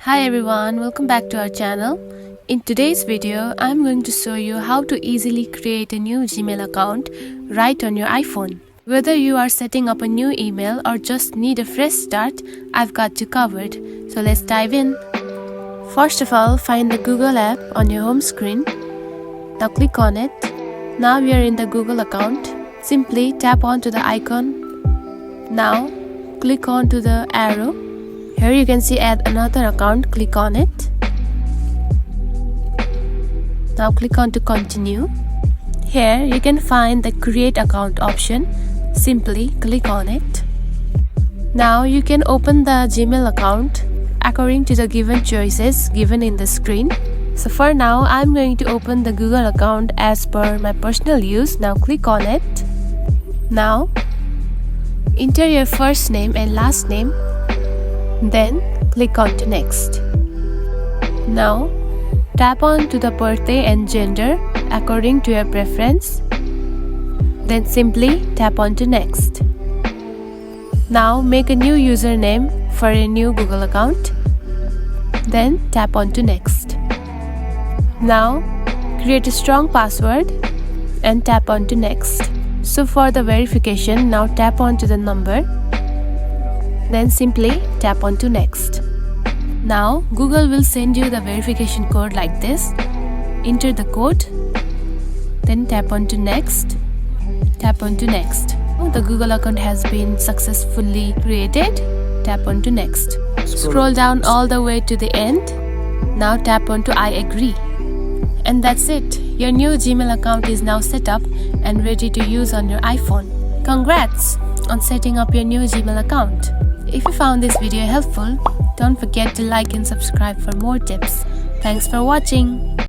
Hi everyone, welcome back to our channel. In today's video, I'm going to show you how to easily create a new Gmail account right on your iPhone. Whether you are setting up a new email or just need a fresh start, I've got you covered. So let's dive in. First of all, find the Google app on your home screen. Now click on it. Now we are in the Google account. Simply tap onto the icon. Now click onto the arrow. Here you can see add another account, click on it. Now click on to continue. Here you can find the create account option. Simply click on it. Now you can open the Gmail account according to the given choices given in the screen. So for now I'm going to open the Google account as per my personal use. Now click on it. Now enter your first name and last name. Then click on to next. Now tap on to the birthday and gender according to your preference. Then simply tap on to next. Now make a new username for a new Google account. Then tap on to next. Now create a strong password and tap on to next. So for the verification, now tap on to the number. Then simply tap on to next. Now Google will send you the verification code like this. Enter the code. Then tap on to next. Tap on to next. The Google account has been successfully created. Tap on to next. Scroll down all the way to the end. Now tap on to I agree. And that's it. Your new Gmail account is now set up and ready to use on your iPhone. Congrats on setting up your new Gmail account. If you found this video helpful, don't forget to like and subscribe for more tips. Thanks for watching.